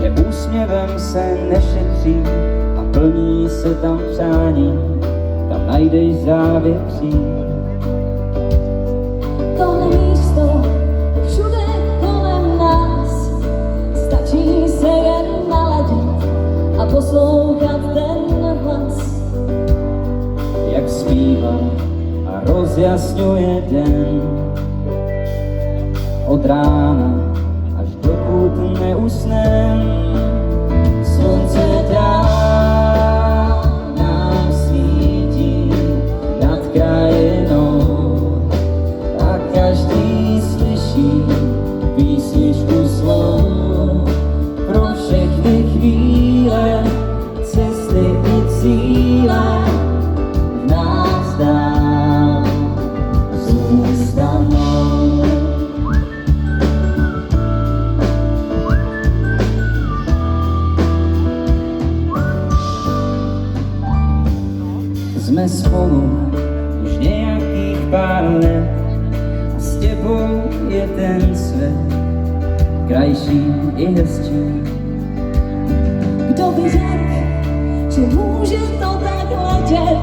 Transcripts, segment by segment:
kde úsměvem se nešetří a plní se tam přání, tam najdeš závětří. Tohle místo je všude kolem nás, stačí se jen naladit a poslouchat ten hlas. Jak zpívá a rozjasňuje den, od rána až dokud neusnem. Slunce dál nám svítí nad krajinou a každý slyší písničku slov pro všechny chvíle, cesty i cíle v nás dál zůstanou. Jsme spolu už nějakých pár let a s tebou je ten svět krajší i hezčí. Kdo by řekl, že může to tak letět,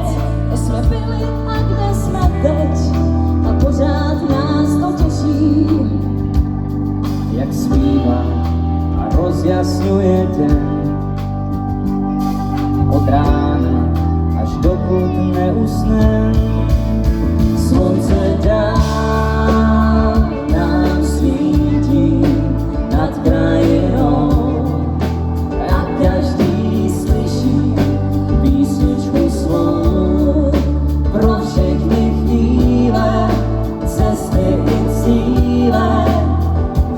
kde jsme byli a kde jsme teď a pořád nás to těší. Jak zpívá a rozjasňuje den, od rána až dokud neusnem. Slunce dál nám svítí nad krajinou a každý slyší písničku slov pro všechny chvíle, cesty i cíle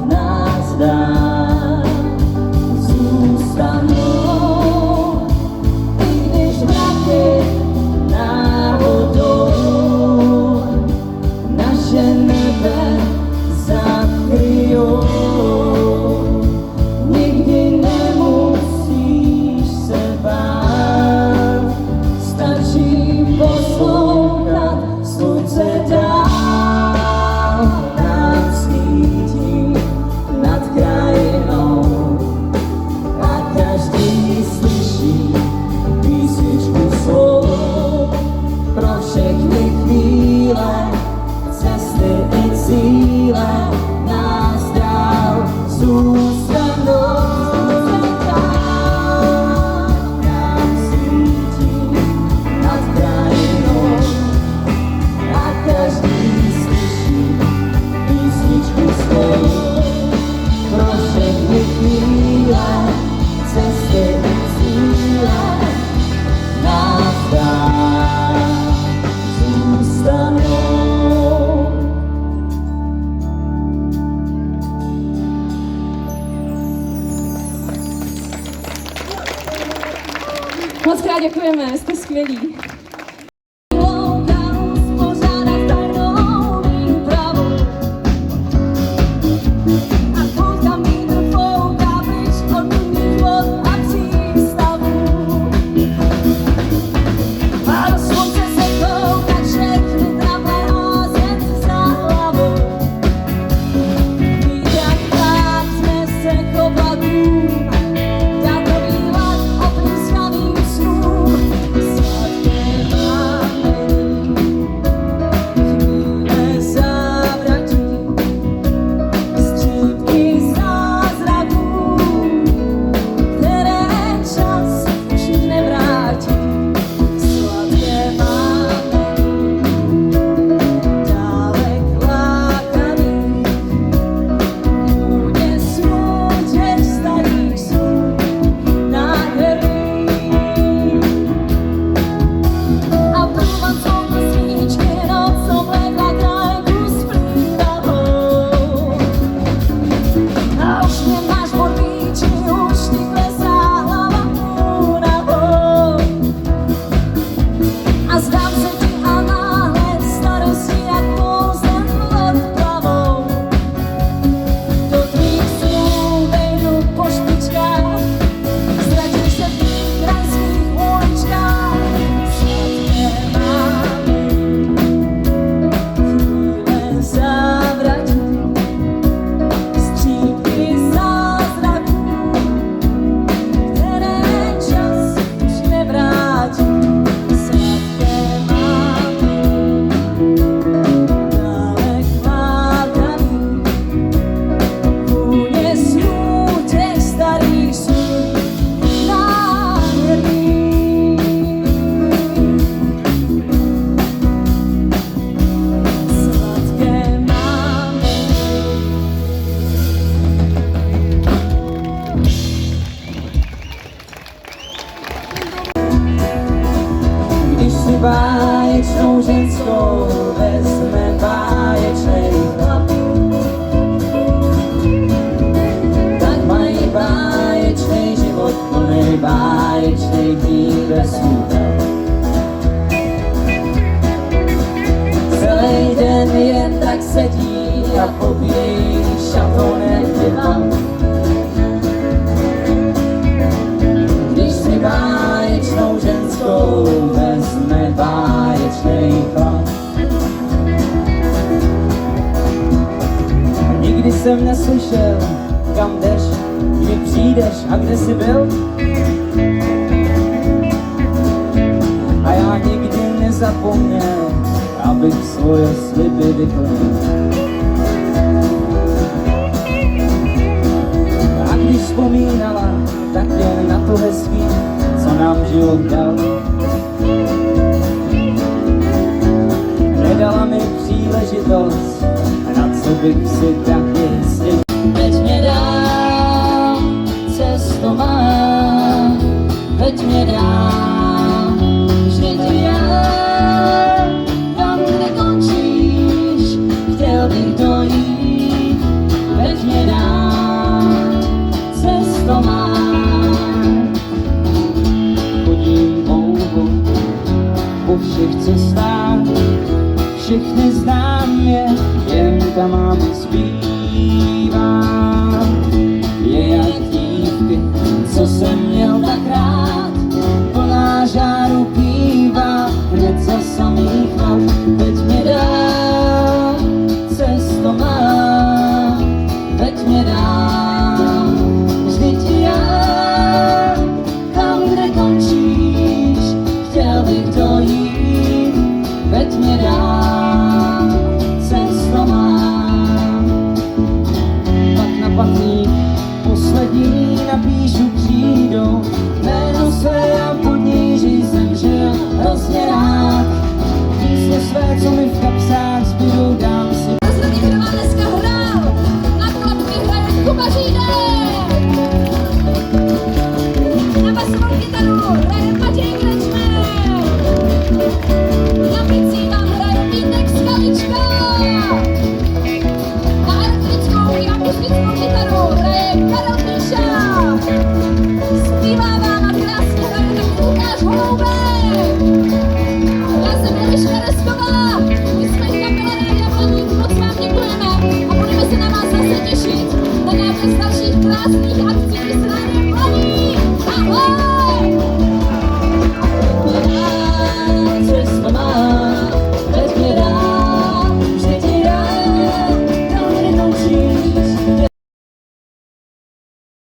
v nás dál zůstanou. I když mraky náhodou naše nebe zakryjou, nikdy nemusíš se bát, stačí poslouchat. Slunce dál nám svítí nad krajinou a každý slyší písničku slov pro všechny chvíle, cesty i cíle nás dál zůstanou. Nám svítí nad krajinou a každý slyší písničku slov pro všechny chvíle, cesty i cíle nás dál zůstanou. Moc krát děkujeme, jste skvělí. Dát to výlet a plný slavým snům. mi báječnej díl bez útel. Celý den jen tak sedí a popíjí šatonek divan. Když si báječnou ženskou vezme báječnej chlap. Nikdy jsem neslyšel, kam jdeš, kdy přijdeš a kde jsi byl. A já nikdy nezapomněl, abych svoje sliby vyplnil. A když vzpomínala, tak jen na to hezký, co nám život dal. Nedala mi příležitost, na co bych si taky stěžil. Veď mě dál, cesto má, veď mě dál, vždyť já, tam, kde končíš, chtěl bych dojít. Veď mě dál, cesto má. Chodím dlouho po všech cestách, všechny znám je, jen tam mám zpívám. Je jak dívky, co jsem měl tak rád, plná žáru pívá, hned za samých hlav. Veď mě dál, cesto má, veď mě dál, vždyť já, tam, kde končíš, chtěl bych dojít. Veď mě dál, cesto mám. Pak na patník poslední napíšu křídou, jméno své a pod níži jsem žil hrozně rád. Písně své, co mi v kapsách zbydou dál.